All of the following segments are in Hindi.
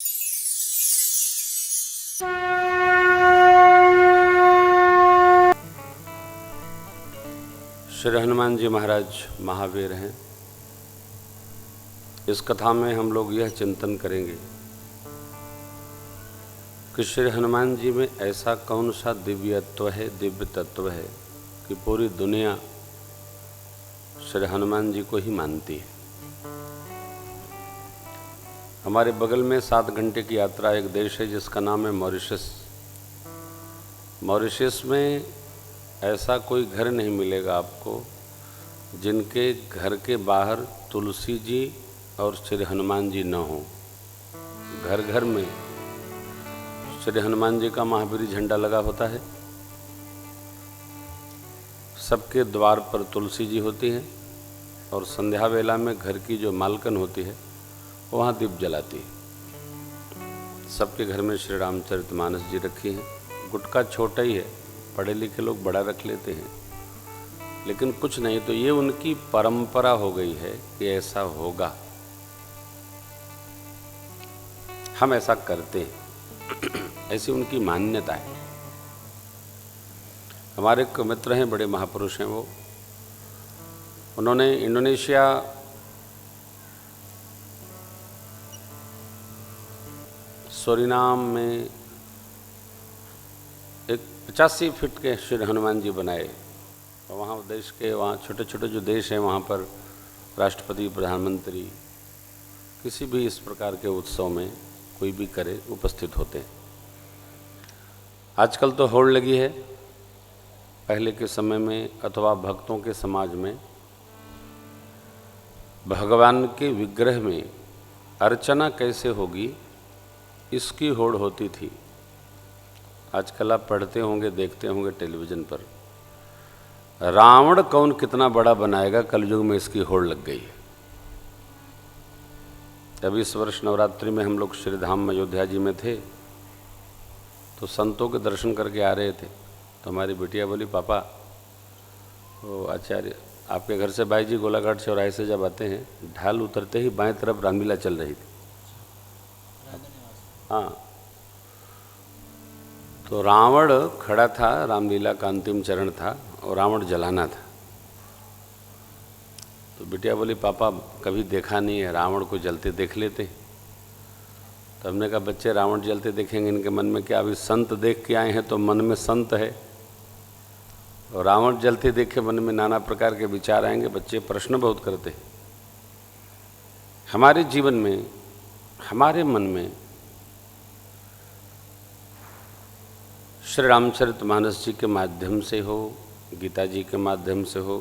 श्री हनुमान जी महाराज महावीर हैं। इस कथा में हम लोग यह चिंतन करेंगे कि श्री हनुमान जी में ऐसा कौन सा दिव्यत्व है, दिव्य तत्व है कि पूरी दुनिया श्री हनुमान जी को ही मानती है। हमारे बगल में 7 घंटे की यात्रा एक देश है जिसका नाम है मॉरिशस। मॉरिशस में ऐसा कोई घर नहीं मिलेगा आपको जिनके घर के बाहर तुलसी जी और श्री हनुमान जी न हो। घर घर में श्री हनुमान जी का महावीर झंडा लगा होता है। सबके द्वार पर तुलसी जी होती है और संध्या वेला में घर की जो मालकन होती है वहाँ दीप जलाती है। सबके घर में श्री रामचरितमानस जी रखी हैं। गुटका छोटा ही है, पढ़े लिखे लोग बड़ा रख लेते हैं, लेकिन कुछ नहीं तो ये उनकी परंपरा हो गई है कि ऐसा होगा, हम ऐसा करते हैं, ऐसी उनकी मान्यता है। हमारे एक मित्र हैं, बड़े महापुरुष हैं वो, उन्होंने इंडोनेशिया सूरीनाम में एक 85 फीट के श्री हनुमान जी बनाए। और वहाँ देश के वहाँ छोटे छोटे जो देश हैं वहाँ पर राष्ट्रपति, प्रधानमंत्री किसी भी इस प्रकार के उत्सव में कोई भी करे उपस्थित होते हैं। आजकल तो होड़ लगी है, पहले के समय में अथवा भक्तों के समाज में भगवान के विग्रह में अर्चना कैसे होगी इसकी होड़ होती थी। आजकल आप पढ़ते होंगे, देखते होंगे टेलीविज़न पर, रावण कौन कितना बड़ा बनाएगा, कलयुग में इसकी होड़ लग गई है। जब इस वर्ष नवरात्रि में हम लोग श्रीधाम अयोध्या जी में थे तो संतों के दर्शन करके आ रहे थे तो हमारी बिटिया बोली, पापा वो आचार्य आपके घर से भाई जी गोलाघाट चौराहे से जब आते हैं, ढाल उतरते ही बाएं तरफ रामलीला चल रही थी। हाँ, तो रावण खड़ा था, रामलीला का अंतिम चरण था और रावण जलाना था। तो बिटिया बोली, पापा कभी देखा नहीं है, रावण को जलते देख लेते। तो हमने कहा, बच्चे रावण जलते देखेंगे, इनके मन में क्या, अभी संत देख के आए हैं तो मन में संत है, और रावण जलते देखे मन में नाना प्रकार के विचार आएंगे। बच्चे प्रश्न बहुत करते हैं। हमारे जीवन में, हमारे मन में श्री रामचरितमानस जी के माध्यम से हो, गीता जी के माध्यम से हो,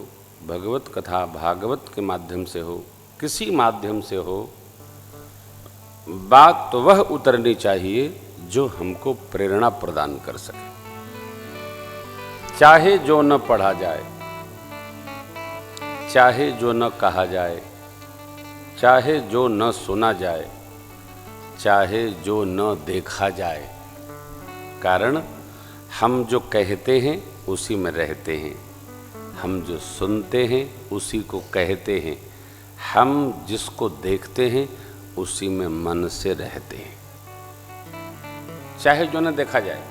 भगवत कथा भागवत के माध्यम से हो, किसी माध्यम से हो, बात तो वह उतरनी चाहिए जो हमको प्रेरणा प्रदान कर सके। चाहे जो न पढ़ा जाए, चाहे जो न कहा जाए, चाहे जो न सुना जाए, चाहे जो न देखा जाए, कारण हम जो कहते हैं उसी में रहते हैं, हम जो सुनते हैं उसी को कहते हैं, हम जिसको देखते हैं उसी में मन से रहते हैं, चाहे जो न देखा जाए।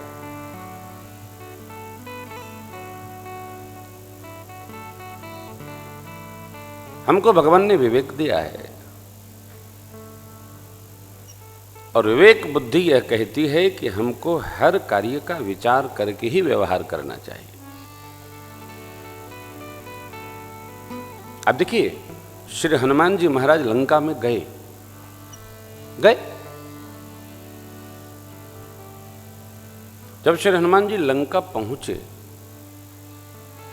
हमको भगवान ने विवेक दिया है और विवेक बुद्धि यह कहती है कि हमको हर कार्य का विचार करके ही व्यवहार करना चाहिए। अब देखिए, श्री हनुमान जी महाराज लंका में गए। जब श्री हनुमान जी लंका पहुंचे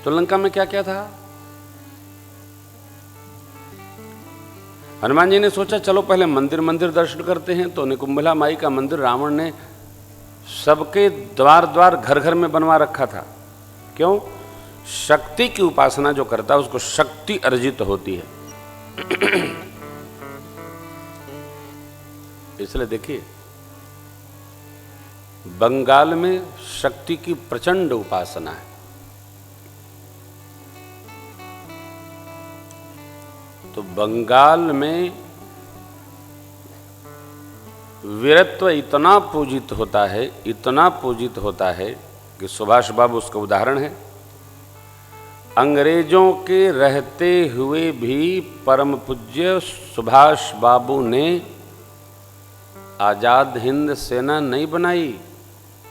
तो लंका में क्या क्या था? हनुमान जी ने सोचा चलो पहले मंदिर दर्शन करते हैं। तो निकुंभला माई का मंदिर रावण ने सबके द्वार द्वार घर घर में बनवा रखा था। क्यों? शक्ति की उपासना जो करता है उसको शक्ति अर्जित होती है। इसलिए देखिए, बंगाल में शक्ति की प्रचंड उपासना है। तो बंगाल में वीरत्व इतना पूजित होता है, इतना पूजित होता है कि सुभाष बाबू उसका उदाहरण है। अंग्रेजों के रहते हुए भी परम पूज्य सुभाष बाबू ने आज़ाद हिंद सेना नहीं बनाई।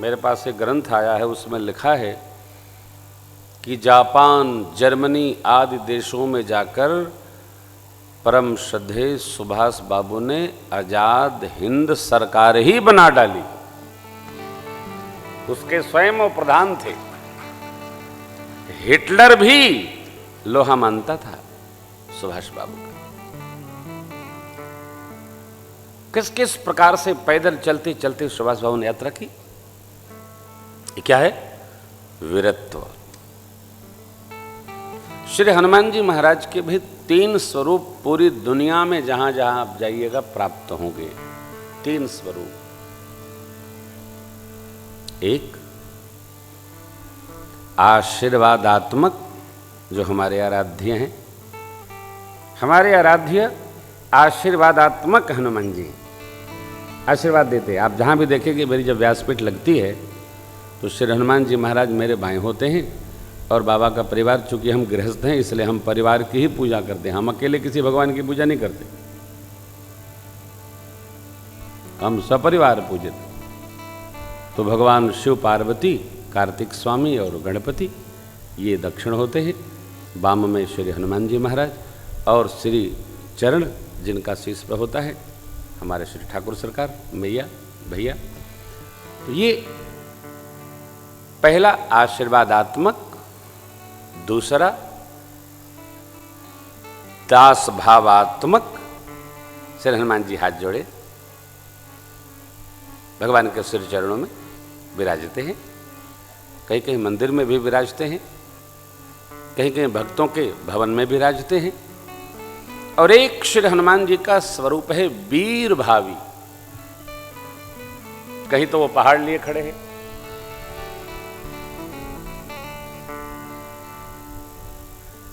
मेरे पास एक ग्रंथ आया है, उसमें लिखा है कि जापान, जर्मनी आदि देशों में जाकर परम श्रद्धेय सुभाष बाबू ने आज़ाद हिंद सरकार ही बना डाली। उसके स्वयं वो प्रधान थे। हिटलर भी लोहा मानता था सुभाष बाबू का। किस किस प्रकार से पैदल चलते चलते सुभाष बाबू ने यात्रा की। क्या है? वीरत्व। श्री हनुमान जी महाराज के भी 3 स्वरूप पूरी दुनिया में जहां जहां आप जाइएगा प्राप्त होंगे। 3 स्वरूप। एक आशीर्वादात्मक, जो हमारे आराध्य हैं। हमारे आराध्य आशीर्वादात्मक हनुमान जी आशीर्वाद देते हैं। आप जहां भी देखेंगे, मेरी जब व्यासपीठ लगती है तो श्री हनुमान जी महाराज मेरे बाएं होते हैं और बाबा का परिवार, चूंकि हम गृहस्थ हैं इसलिए हम परिवार की ही पूजा करते हैं। हम अकेले किसी भगवान की पूजा नहीं करते, हम सपरिवार पूजित। तो भगवान शिव, पार्वती, कार्तिक स्वामी और गणपति ये दक्षिण होते हैं। वाम में श्री हनुमान जी महाराज और श्री चरण जिनका शीश पर होता है हमारे श्री ठाकुर सरकार, मैया, भैया। तो ये पहला आशीर्वादात्मक। दूसरा दास भावात्मक। श्री हनुमान जी हाथ जोड़े भगवान के श्री चरणों में विराजते हैं। कहीं कहीं मंदिर में भी विराजते हैं, कहीं कहीं भक्तों के भवन में विराजते हैं। और एक श्री हनुमान जी का स्वरूप है वीर भावी। कहीं तो वो पहाड़ लिए खड़े हैं,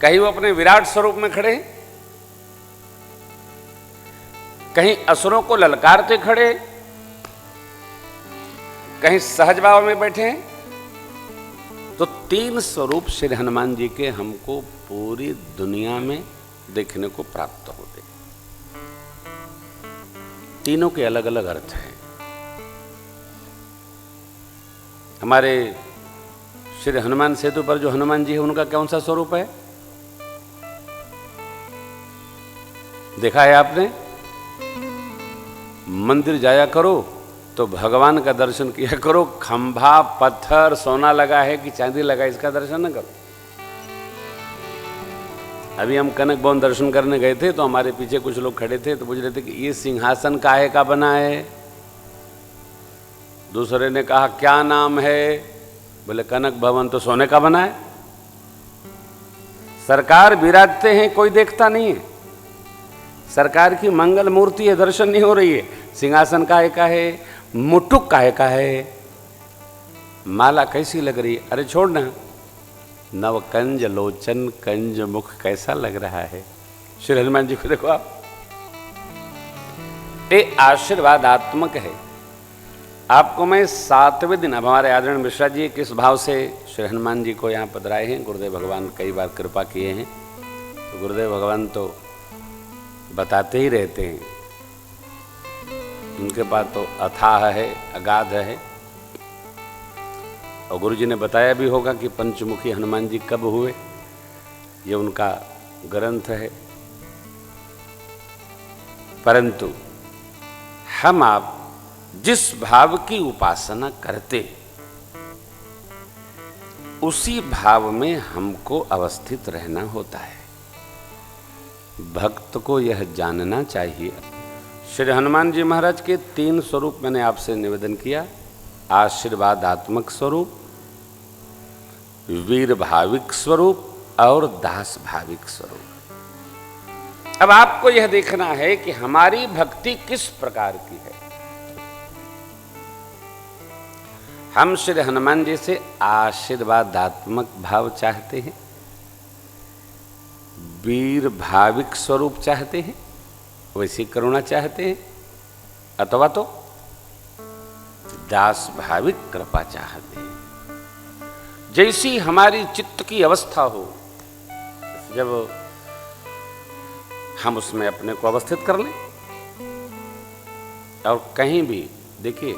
कहीं वो अपने विराट स्वरूप में खड़े हैं, कहीं असुरों को ललकारते खड़े, कहीं सहज भाव में बैठे हैं। तो 3 स्वरूप श्री हनुमान जी के हमको पूरी दुनिया में देखने को प्राप्त होते। तीनों के अलग अलग अर्थ हैं। हमारे श्री हनुमान सेतु पर जो हनुमान जी है उनका कौन सा स्वरूप है? देखा है आपने? मंदिर जाया करो तो भगवान का दर्शन किया करो। खंभा, पत्थर, सोना लगा है कि चांदी लगा है, इसका दर्शन न करो। अभी हम कनक भवन दर्शन करने गए थे तो हमारे पीछे कुछ लोग खड़े थे तो पूछ रहे थे कि ये सिंहासन काहे का बना है। दूसरे ने कहा क्या नाम है? बोले कनक भवन तो सोने का बना है। सरकार विराजते हैं, कोई देखता नहीं है। सरकार की मंगल मूर्ति है, दर्शन नहीं हो रही है। सिंहासन काहे का है? मुटुक काहे का है? माला कैसी लग रही है? अरे छोड़ना। नवकंज लोचन कंज मुख कैसा लग रहा है। श्री हनुमान जी को देखो आप, ये आशीर्वादात्मक है। आपको मैं 7वें दिन, अब हमारे आदरणीय मिश्रा जी किस भाव से श्री हनुमान जी को यहाँ पधराए हैं। गुरुदेव भगवान कई बार कृपा किए हैं, तो गुरुदेव भगवान तो बताते ही रहते हैं। उनके पास तो अथाह है, अगाध है। और गुरु जी ने बताया भी होगा कि पंचमुखी हनुमान जी कब हुए, ये उनका ग्रंथ है। परंतु हम आप जिस भाव की उपासना करते उसी भाव में हमको अवस्थित रहना होता है। भक्त को यह जानना चाहिए। श्री हनुमान जी महाराज के 3 स्वरूप मैंने आपसे निवेदन किया। आशीर्वादात्मक स्वरूप, वीर भाविक स्वरूप और दास भाविक स्वरूप। अब आपको यह देखना है कि हमारी भक्ति किस प्रकार की है। हम श्री हनुमान जी से आशीर्वादात्मक भाव चाहते हैं, वीर भाविक स्वरूप चाहते हैं, वैसी करुणा चाहते हैं, अथवा तो दास भाविक कृपा चाहते। जैसी हमारी चित्त की अवस्था हो, जब हम उसमें अपने को अवस्थित कर लें, और कहीं भी देखिए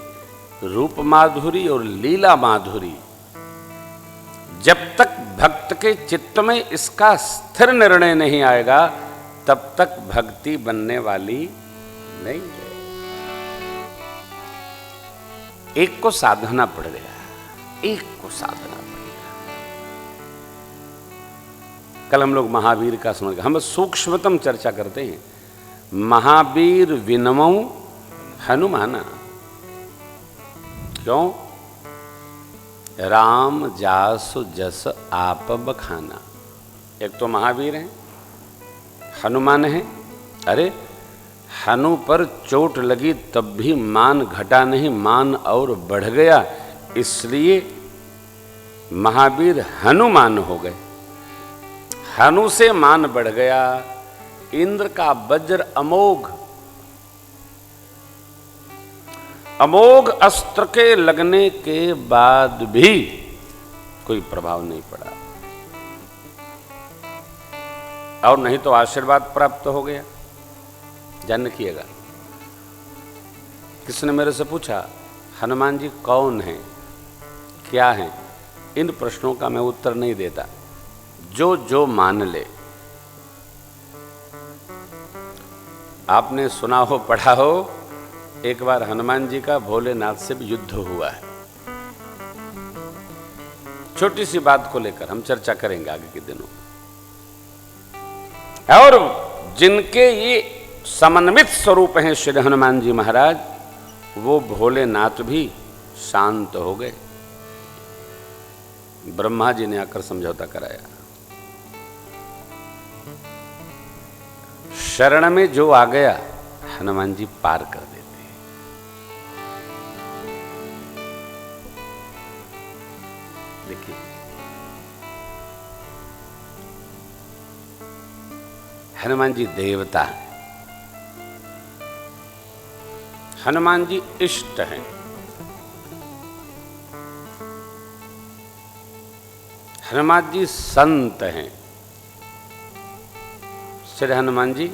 रूप माधुरी और लीला माधुरी, जब तक भक्त के चित्त में इसका स्थिर निर्णय नहीं आएगा तब तक भक्ति बनने वाली नहीं है। एक को साधना पड़ गया, एक को साधना पड़ेगा। कल हम लोग महावीर का समझ गए, हम सूक्ष्मतम चर्चा करते हैं। महावीर विनमौ हनुमाना, क्यों? राम जासु जस आप बखाना। एक तो महावीर हैं, हनुमान है। अरे हनु पर चोट लगी तब भी मान घटा नहीं, मान और बढ़ गया, इसलिए महावीर हनुमान हो गए। हनु से मान बढ़ गया। इंद्र का वज्र अमोघ, अमोघ अस्त्र के लगने के बाद भी कोई प्रभाव नहीं पड़ा, और नहीं तो आशीर्वाद प्राप्त हो गया। जान रखिएगा, किसने मेरे से पूछा हनुमान जी कौन हैं, क्या हैं? इन प्रश्नों का मैं उत्तर नहीं देता। जो जो मान ले, आपने सुना हो पढ़ा हो, एक बार हनुमान जी का भोलेनाथ से भी युद्ध हुआ है। छोटी सी बात को लेकर हम चर्चा करेंगे आगे के दिनों। और जिनके ये समन्वित स्वरूप हैं श्री हनुमान जी महाराज, वो भोलेनाथ भी शांत हो गए। ब्रह्मा जी ने आकर समझौता कराया। शरण में जो आ गया हनुमान जी पार कर देते। देखिए हनुमान जी देवता हैं, हनुमान जी इष्ट हैं, हनुमान जी संत हैं, श्री हनुमान जी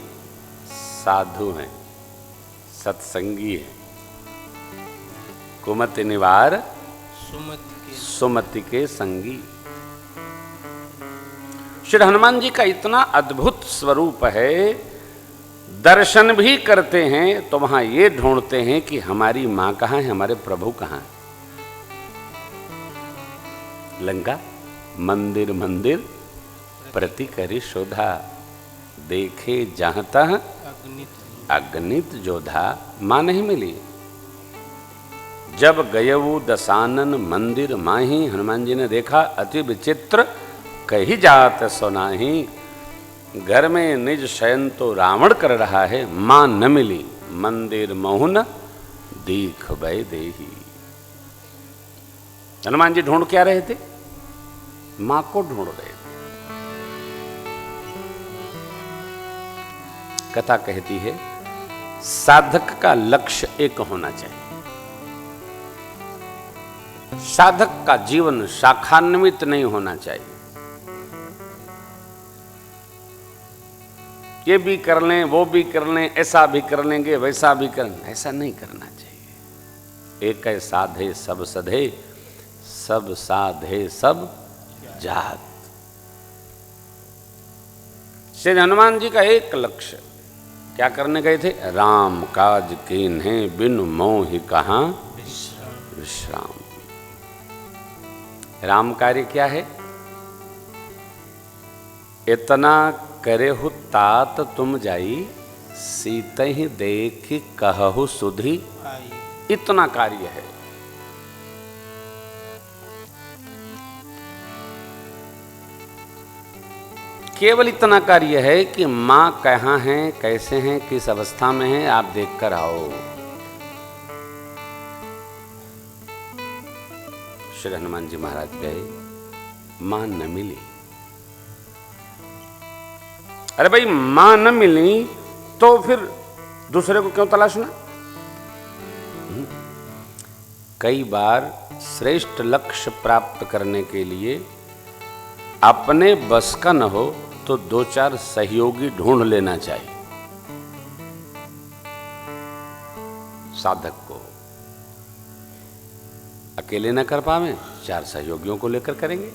साधु हैं, सत्संगी हैं, कुमति निवार सुमति के संगी। श्री हनुमान जी का इतना अद्भुत स्वरूप है, दर्शन भी करते हैं तो वहां ये ढूंढते हैं कि हमारी मां कहां है, हमारे प्रभु कहां है। लंका मंदिर मंदिर प्रति करी शोधा, देखे जहां तह अगणित जोधा। मां नहीं मिली। जब गयऊ दशानन मंदिर माही, हनुमान जी ने देखा अति विचित्र कही जात सुनाही। घर में निज शयन तो रावण कर रहा है, मां न मिली मंदिर मोहन दीख भय देही। हनुमान जी ढूंढ क्या रहे थे? मां को ढूंढ रहे थे। कथा कहती है साधक का लक्ष्य एक होना चाहिए। साधक का जीवन शाखान्वित नहीं होना चाहिए। ये भी कर लें, वो भी कर लें, ऐसा भी कर लेंगे, वैसा भी कर लें, ऐसा नहीं करना चाहिए। एक है साधे सब सधे, सब साधे सब जात। श्री हनुमान जी का एक लक्ष्य, क्या करने गए थे? राम काज कीन्हे बिनु मोहि कहाँ विश्राम। राम कार्य क्या है? इतना करे हु तात तुम जाई, सीत ही देख कहु सुधी। इतना कार्य है। केवल इतना कार्य है कि मां कहाँ हैं, कैसे हैं, किस अवस्था में हैं, आप देखकर आओ। श्री हनुमान जी महाराज गए, मां न मिली। अरे भाई मां न मिली तो फिर दूसरे को क्यों तलाशना? कई बार श्रेष्ठ लक्ष्य प्राप्त करने के लिए अपने बस का न हो तो 2-4 सहयोगी ढूंढ लेना चाहिए साधक को। अकेले न कर पावे 4 सहयोगियों को लेकर करेंगे।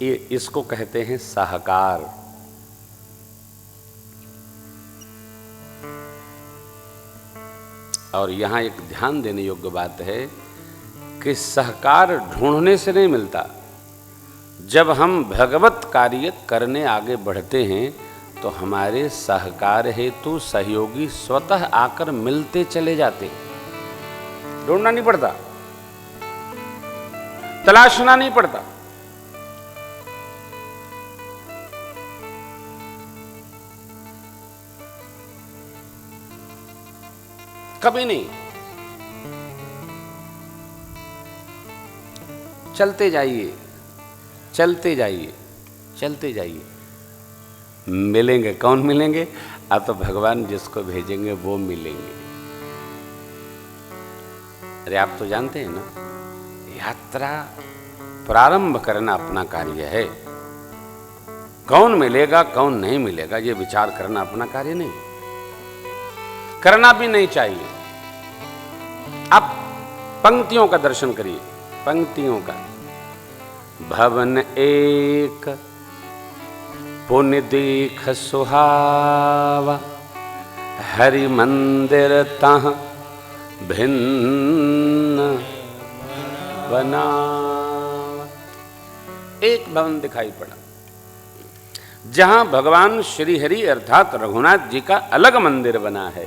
ये इसको कहते हैं सहकार। और यहां एक ध्यान देने योग्य बात है कि सहकार ढूंढने से नहीं मिलता। जब हम भगवत कार्य करने आगे बढ़ते हैं तो हमारे सहकार हेतु सहयोगी स्वतः आकर मिलते चले जाते हैं। ढूंढना नहीं पड़ता, तलाशना नहीं पड़ता। कभी नहीं। चलते जाइए, चलते जाइए, चलते जाइए, मिलेंगे। कौन मिलेंगे? अब तो भगवान जिसको भेजेंगे वो मिलेंगे। अरे आप तो जानते हैं ना, यात्रा प्रारंभ करना अपना कार्य है। कौन मिलेगा कौन नहीं मिलेगा ये विचार करना अपना कार्य नहीं, करना भी नहीं चाहिए। आप पंक्तियों का दर्शन करिए, पंक्तियों का। भवन एक पुण्य दीख सुहावा, हरि मंदिर तह भिन्न बना। एक भवन दिखाई पड़ा जहां भगवान श्री हरि अर्थात रघुनाथ जी का अलग मंदिर बना है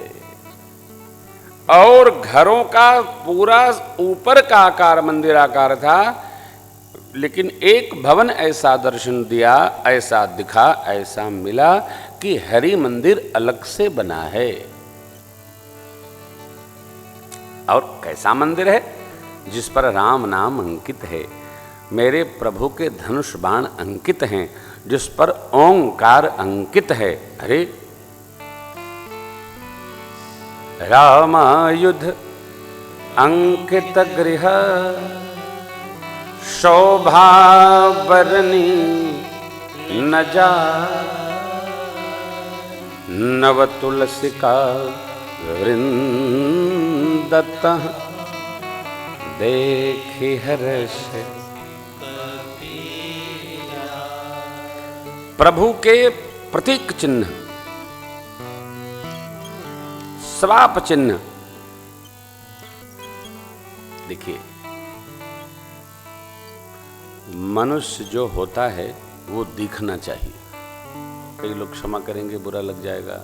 और घरों का पूरा ऊपर का आकार मंदिर आकार था, लेकिन एक भवन ऐसा दर्शन दिया, ऐसा दिखा, ऐसा मिला कि हरि मंदिर अलग से बना है। और कैसा मंदिर है? जिस पर राम नाम अंकित है, मेरे प्रभु के धनुष बाण अंकित हैं, जिस पर ओंकार अंकित है। अरे रामायुध अंकित गृह शोभा बरनी न जा, नव तुलसिका वृंदत देखि हर्ष। प्रभु के प्रतीक चिन्ह, स्वाप चिन्ह देखिए। मनुष्य जो होता है वो दिखना चाहिए। कई लोग क्षमा करेंगे, बुरा लग जाएगा।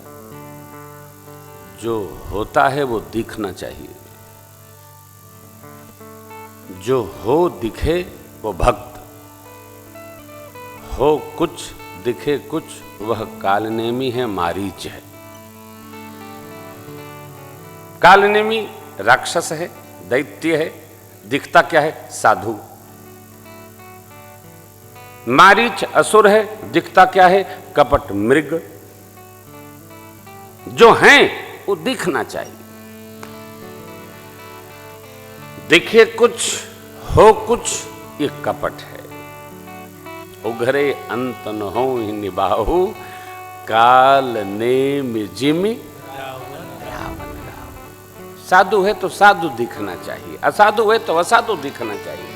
जो होता है वो दिखना चाहिए। जो हो दिखे वो भक्त, हो कुछ दिखे कुछ वह कालनेमी है, मारीच है। कालनेमी राक्षस है, दैत्य है, दिखता क्या है? साधु। मारीच असुर है, दिखता क्या है? कपट मृग। जो हैं वो दिखना चाहिए। दिखे कुछ हो कुछ, ये कपट है। उघरे अंत न हो ही निबाहु, काल नेम जिमि रावण। साधु है तो साधु दिखना चाहिए, असाधु है तो असाधु दिखना चाहिए।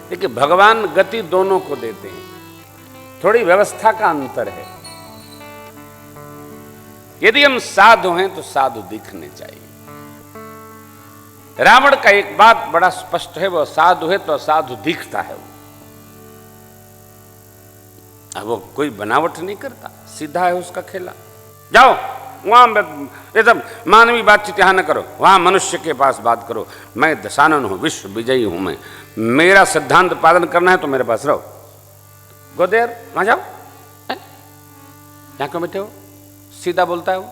देखिए भगवान गति दोनों को देते हैं, थोड़ी व्यवस्था का अंतर है। यदि हम साधु हैं तो साधु दिखने चाहिए। रावण का एक बात बड़ा स्पष्ट है, वो साधु है तो साधु दिखता है। अब वो कोई बनावट नहीं करता, सीधा है उसका खेला। जाओ वहां एकदम मानवीय बातचीत यहां न करो, वहां मनुष्य के पास बात करो। मैं दशानन हूं, विश्व विजयी हूं मैं, मेरा सिद्धांत पालन करना है तो मेरे पास रहो। गो देयर, वहां जाओ। यहां क्यों बैठे हो? सीधा बोलता है वो।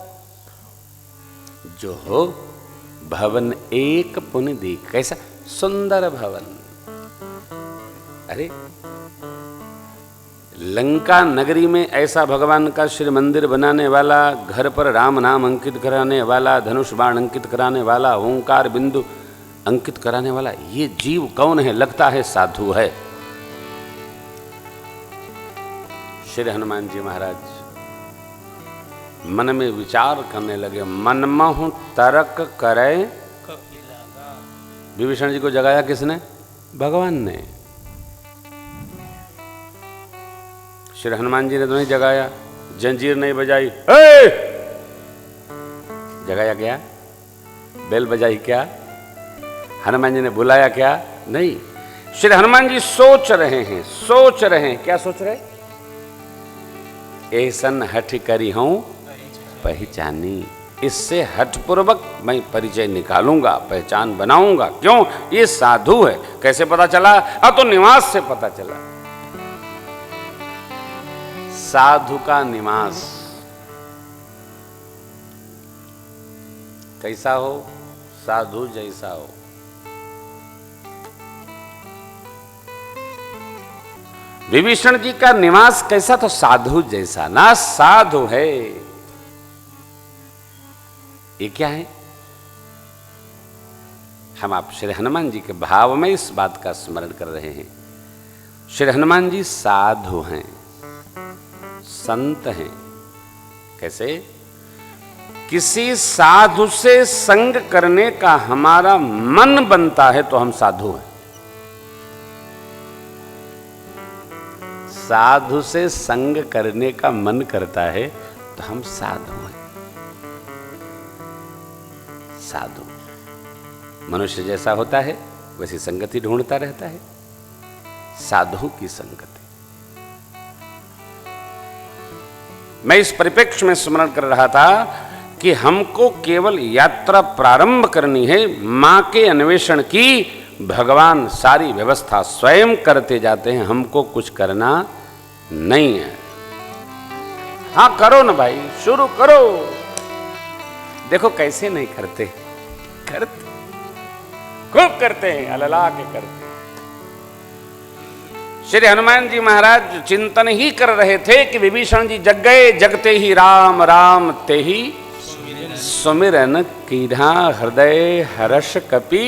जो हो भवन एक पुण्य दीख, कैसा सुंदर भवन। अरे लंका नगरी में ऐसा भगवान का श्री मंदिर बनाने वाला, घर पर राम नाम अंकित कराने वाला, धनुष बाण अंकित कराने वाला, ओंकार बिंदु अंकित कराने वाला ये जीव कौन है? लगता है साधु है। श्री हनुमान जी महाराज मन में विचार करने लगे। मनमहु तर्क करे। विभीषण जी को जगाया किसने? भगवान ने। श्री हनुमान जी ने तो नहीं जगाया, जंजीर नहीं बजाई, जगाया क्या? बेल बजाई क्या? हनुमान जी ने बुलाया क्या? नहीं। श्री हनुमान जी सोच रहे हैं, सोच रहे हैं। क्या सोच रहे? ऐसन हठ करी हूं पहचानी। इससे हठपूर्वक मैं परिचय निकालूंगा, पहचान बनाऊंगा। क्यों? ये साधु है। कैसे पता चला? अब तो निवास से पता चला। साधु का निवास कैसा हो? साधु जैसा हो। विभीषण जी का निवास कैसा? तो साधु जैसा ना। साधु है। ये क्या है? हम आप श्री हनुमान जी के भाव में इस बात का स्मरण कर रहे हैं। श्री हनुमान जी साधु हैं, संत हैं। कैसे? किसी साधु से संग करने का हमारा मन बनता है तो हम साधु हैं। साधु से संग करने का मन करता है तो हम साधु हैं। साधु मनुष्य जैसा होता है वैसी संगति ढूंढता रहता है। साधु की संगति। मैं इस परिप्रेक्ष्य में स्मरण कर रहा था कि हमको केवल यात्रा प्रारंभ करनी है। मां के अन्वेषण की भगवान सारी व्यवस्था स्वयं करते जाते हैं। हमको कुछ करना नहीं है। हाँ करो ना भाई, शुरू करो। देखो कैसे नहीं करते, करते खूब करते हैं, अलला के करते। श्री हनुमान जी महाराज चिंतन ही कर रहे थे कि विभीषण जी जग गए। जगते ही राम राम ते ही सुमिरन कीढ़ा हृदय हर्ष कपि।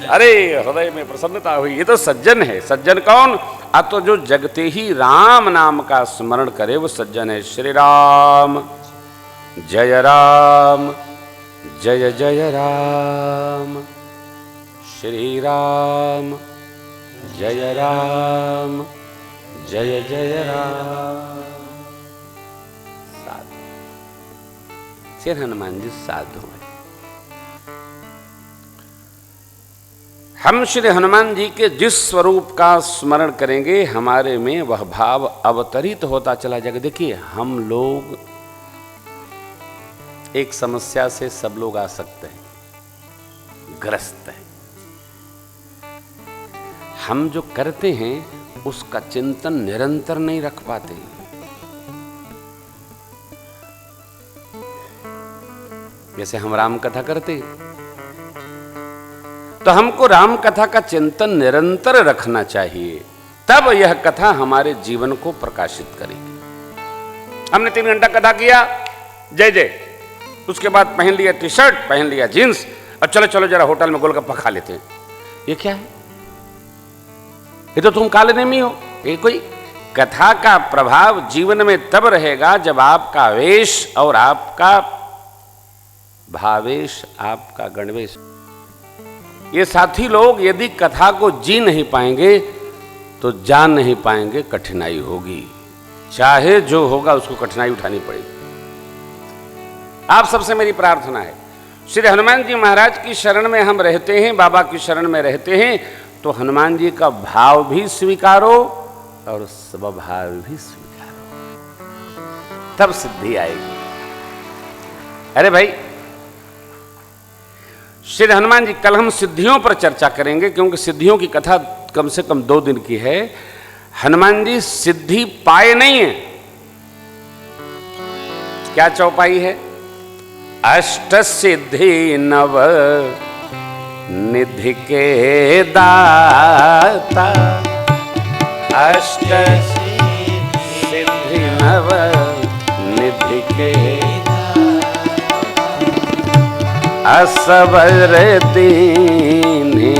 अरे हृदय में प्रसन्नता हुई। ये तो सज्जन है। सज्जन कौन? तो जो जगते ही राम नाम का स्मरण करे वो सज्जन है। श्री राम जय राम जय जय राम। श्री राम जय राम जय जय राम। साधु श्री हनुमान जी साधु है। हम श्री हनुमान जी के जिस स्वरूप का स्मरण करेंगे हमारे में वह भाव अवतरित होता चला जाएगा। देखिए हम लोग एक समस्या से सब लोग आ सकते हैं, ग्रस्त हैं। हम जो करते हैं उसका चिंतन निरंतर नहीं रख पाते। जैसे हम राम कथा करते तो हमको राम कथा का चिंतन निरंतर रखना चाहिए, तब यह कथा हमारे जीवन को प्रकाशित करेगी। हमने 3 घंटा कथा किया, जय जय, उसके बाद पहन लिया टी शर्ट, पहन लिया जींस, और चलो चलो जरा होटल में गोलगप्पा खा लेते हैं। ये क्या है? ये तो तुम काले नेमी हो। ये कोई कथा का प्रभाव जीवन में तब रहेगा जब आपका वेश और आपका भावेश, आपका गणवेश। ये साथी लोग यदि कथा को जी नहीं पाएंगे तो जान नहीं पाएंगे, कठिनाई होगी। चाहे जो होगा उसको कठिनाई उठानी पड़ेगी। आप सबसे मेरी प्रार्थना है, श्री हनुमान जी महाराज की शरण में हम रहते हैं, बाबा की शरण में रहते हैं, तो हनुमान जी का भाव भी स्वीकारो और स्वभाव भी स्वीकारो, तब सिद्धि आएगी। अरे भाई श्री हनुमान जी, कल हम सिद्धियों पर चर्चा करेंगे क्योंकि सिद्धियों की कथा कम से कम 2 दिन की है। हनुमान जी सिद्धि पाए नहीं है। क्या चौपाई है? अष्ट सिद्धि नव निधि के दाता, अष्ट सिद्धि नव निधि के असबर दीन्ही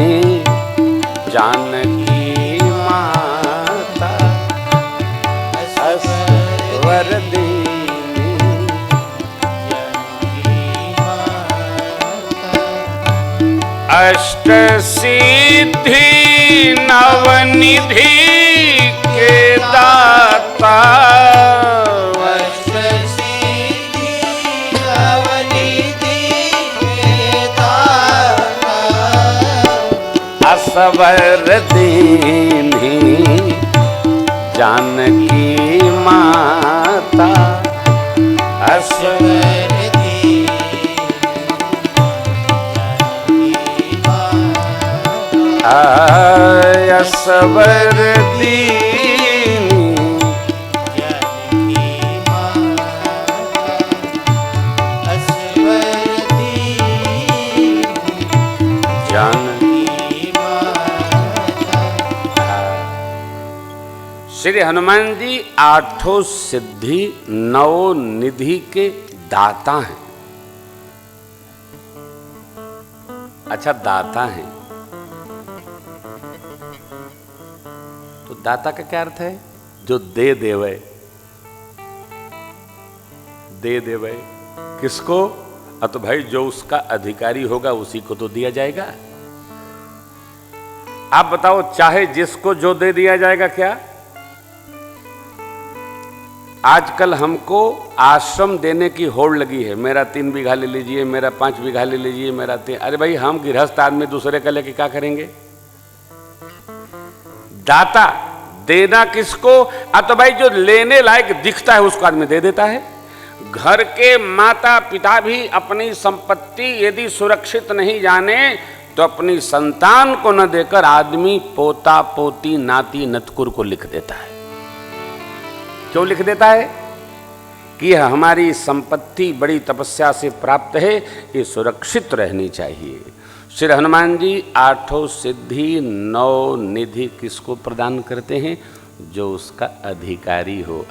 जानकी माता, असबर दीन्ही अष्ट सिद्धि नवनिधि के दाता, अष्ट सिद्धि नवनिधि के दाता, असबर दीन्ही जानकी माता, असबर असबर दीन्ही जानकी माता, असबर दीन्ही जानकी माता। श्री हनुमान जी आठों सिद्धि नौ निधि के दाता हैं। अच्छा, दाता हैं तो दाता का क्या अर्थ है? जो दे देवे। दे देवे किसको? तो भाई जो उसका अधिकारी होगा उसी को तो दिया जाएगा। आप बताओ, चाहे जिसको जो दे दिया जाएगा क्या? आजकल हमको आश्रम देने की होड़ लगी है। मेरा 3 बीघा ले लीजिए, मेरा 5 बीघा ले लीजिए, मेरा 3। अरे भाई, हम गृहस्थ आदमी दूसरे का लेके क्या करेंगे? दाता देना किसको? तो भाई जो लेने लायक दिखता है उसको आदमी दे देता है। घर के माता पिता भी अपनी संपत्ति यदि सुरक्षित नहीं जाने तो अपनी संतान को न देकर आदमी पोता पोती नाती नतकुर को लिख देता है। क्यों लिख देता है? कि हमारी संपत्ति बड़ी तपस्या से प्राप्त है, ये सुरक्षित रहनी चाहिए। श्री हनुमान जी आठों सिद्धि नौ निधि किसको प्रदान करते हैं? जो उसका अधिकारी हो।